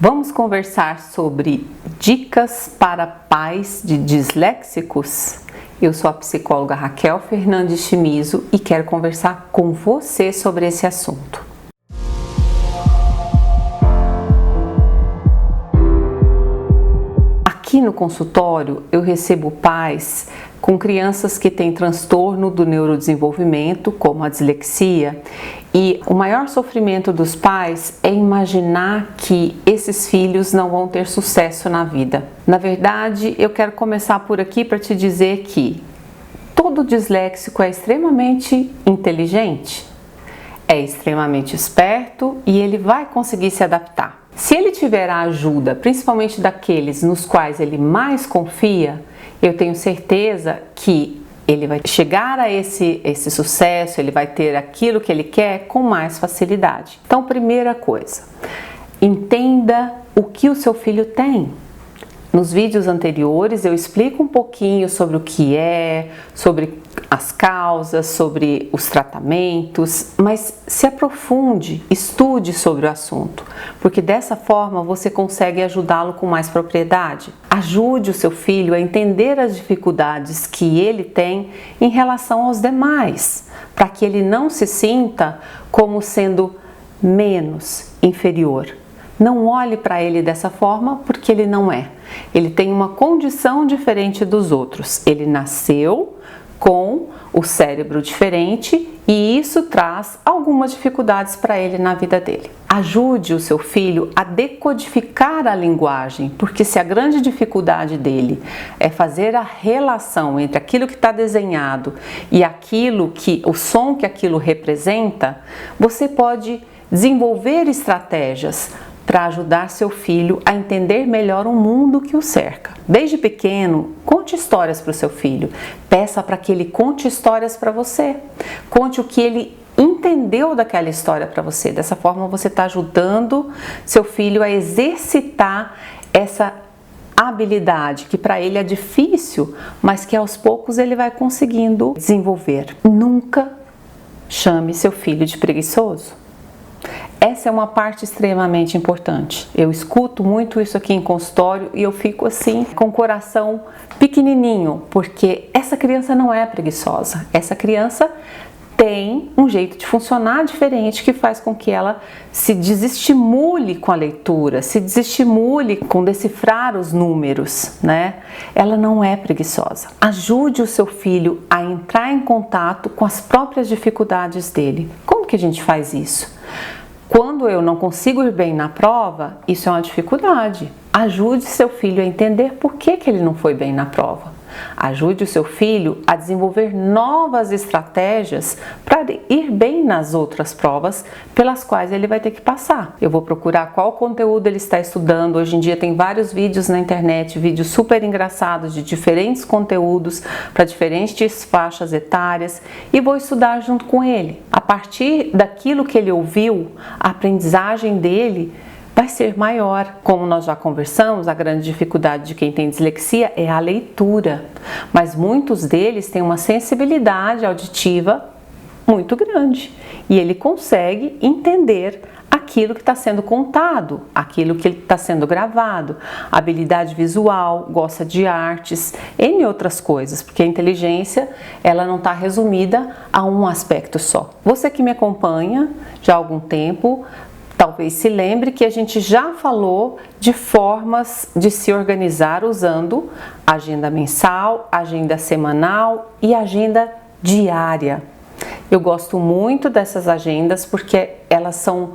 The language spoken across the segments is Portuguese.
Vamos conversar sobre dicas para pais de disléxicos? Eu sou a psicóloga Raquel Fernandes Chimizo e quero conversar com você sobre esse assunto. Aqui no consultório eu recebo pais com crianças que têm transtorno do neurodesenvolvimento, como a dislexia, e o maior sofrimento dos pais é imaginar que esses filhos não vão ter sucesso na vida. Na verdade, eu quero começar por aqui para te dizer que todo disléxico é extremamente inteligente, é extremamente esperto e ele vai conseguir se adaptar. Se ele tiver a ajuda, principalmente daqueles nos quais ele mais confia, eu tenho certeza que ele vai chegar a esse sucesso, ele vai ter aquilo que ele quer com mais facilidade. Então, primeira coisa, entenda o que o seu filho tem. Nos vídeos anteriores eu explico um pouquinho sobre o que é, sobre as causas, sobre os tratamentos, mas se aprofunde, estude sobre o assunto, porque dessa forma você consegue ajudá-lo com mais propriedade. Ajude o seu filho a entender as dificuldades que ele tem em relação aos demais, para que ele não se sinta como sendo menos, inferior. Não olhe para ele dessa forma porque ele não é. Ele tem uma condição diferente dos outros. Ele nasceu com o cérebro diferente e isso traz algumas dificuldades para ele na vida dele. Ajude o seu filho a decodificar a linguagem, porque se a grande dificuldade dele é fazer a relação entre aquilo que está desenhado e o som que aquilo representa, você pode desenvolver estratégias para ajudar seu filho a entender melhor o mundo que o cerca. Desde pequeno, conte histórias para o seu filho. Peça para que ele conte histórias para você. Conte o que ele entendeu daquela história para você. Dessa forma, você está ajudando seu filho a exercitar essa habilidade que para ele é difícil, mas que aos poucos ele vai conseguindo desenvolver. Nunca chame seu filho de preguiçoso. Essa é uma parte extremamente importante. Eu escuto muito isso aqui em consultório e eu fico assim com o coração pequenininho, porque essa criança não é preguiçosa. Essa criança tem um jeito de funcionar diferente que faz com que ela se desestimule com a leitura, se desestimule com decifrar os números, né? Ela não é preguiçosa. Ajude o seu filho a entrar em contato com as próprias dificuldades dele. Como que a gente faz isso? Quando eu não consigo ir bem na prova, isso é uma dificuldade. Ajude seu filho a entender por que ele não foi bem na prova. Ajude o seu filho a desenvolver novas estratégias para ir bem nas outras provas pelas quais ele vai ter que passar. Eu vou procurar qual conteúdo ele está estudando. Hoje em dia tem vários vídeos na internet, vídeos super engraçados de diferentes conteúdos para diferentes faixas etárias e vou estudar junto com ele. A partir daquilo que ele ouviu, a aprendizagem dele vai ser maior. Como nós já conversamos, a grande dificuldade de quem tem dislexia é a leitura, mas muitos deles têm uma sensibilidade auditiva muito grande e ele consegue entender aquilo que está sendo contado, aquilo que está sendo gravado, habilidade visual, gosta de artes, entre outras coisas, porque a inteligência ela não está resumida a um aspecto só. Você que me acompanha já há algum tempo, talvez se lembre que a gente já falou de formas de se organizar usando agenda mensal, agenda semanal e agenda diária. Eu gosto muito dessas agendas porque elas são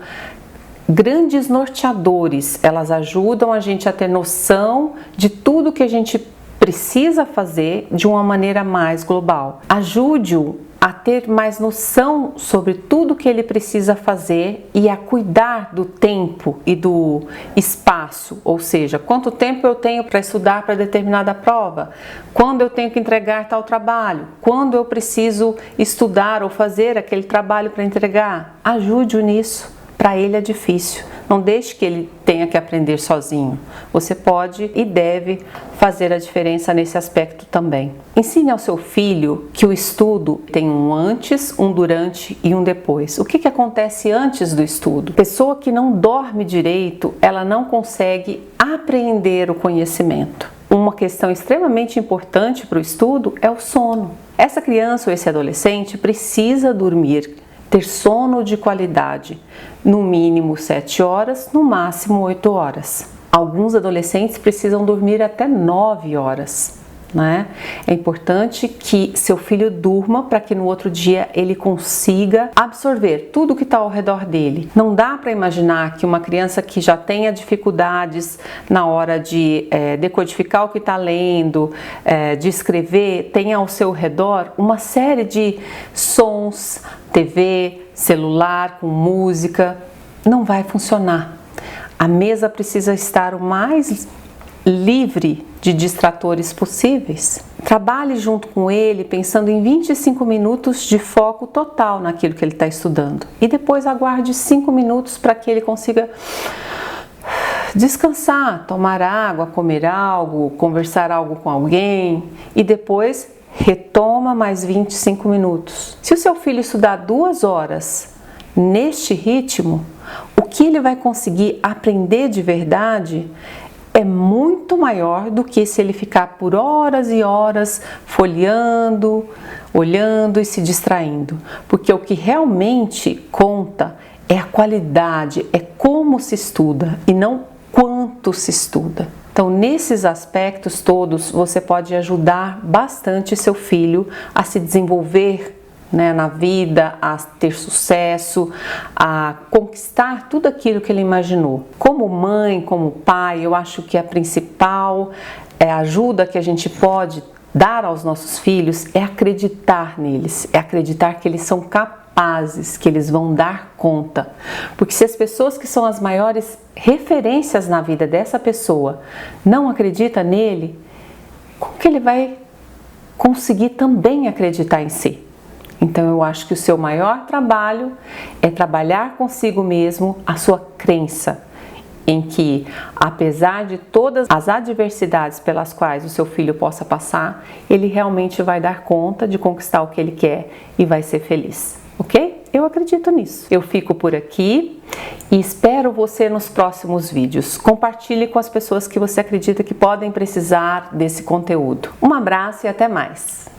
grandes norteadores, elas ajudam a gente a ter noção de tudo que a gente precisa fazer de uma maneira mais global. Ajude-o a ter mais noção sobre tudo que ele precisa fazer e a cuidar do tempo e do espaço, ou seja, quanto tempo eu tenho para estudar para determinada prova, quando eu tenho que entregar tal trabalho, quando eu preciso estudar ou fazer aquele trabalho para entregar. Ajude-o nisso, para Para ele é difícil. Não deixe que ele tenha que aprender sozinho. Você pode e deve fazer a diferença nesse aspecto também. Ensine ao seu filho que o estudo tem um antes, um durante e um depois. O que acontece antes do estudo? Pessoa que não dorme direito, ela não consegue apreender o conhecimento. Uma questão extremamente importante para o estudo é o sono. Essa criança ou esse adolescente precisa dormir, ter sono de qualidade, no mínimo 7 horas, no máximo 8 horas. Alguns adolescentes precisam dormir até 9 horas. Né? É importante que seu filho durma para que no outro dia ele consiga absorver tudo que está ao redor dele. Não dá para imaginar que uma criança que já tenha dificuldades na hora de decodificar o que está lendo, de escrever, tenha ao seu redor uma série de sons, TV, celular com música. Não vai funcionar. A mesa precisa estar o mais livre de distratores possíveis. Trabalhe junto com ele pensando em 25 minutos de foco total naquilo que ele está estudando. E depois aguarde 5 minutos para que ele consiga descansar, tomar água, comer algo, conversar algo com alguém e depois retoma mais 25 minutos. Se o seu filho estudar 2 horas neste ritmo, o que ele vai conseguir aprender de verdade é muito maior do que se ele ficar por horas e horas folheando, olhando e se distraindo. Porque o que realmente conta é a qualidade, é como se estuda e não quanto se estuda. Então, nesses aspectos todos, você pode ajudar bastante seu filho a se desenvolver, né, na vida, a ter sucesso, a conquistar tudo aquilo que ele imaginou. Como mãe, como pai, eu acho que a principal ajuda que a gente pode dar aos nossos filhos é acreditar neles, é acreditar que eles são capazes, que eles vão dar conta. Porque se as pessoas que são as maiores referências na vida dessa pessoa não acreditam nele, como que ele vai conseguir também acreditar em si? Então eu acho que o seu maior trabalho é trabalhar consigo mesmo a sua crença em que, apesar de todas as adversidades pelas quais o seu filho possa passar, ele realmente vai dar conta de conquistar o que ele quer e vai ser feliz, ok? Eu acredito nisso. Eu fico por aqui e espero você nos próximos vídeos. Compartilhe com as pessoas que você acredita que podem precisar desse conteúdo. Um abraço e até mais!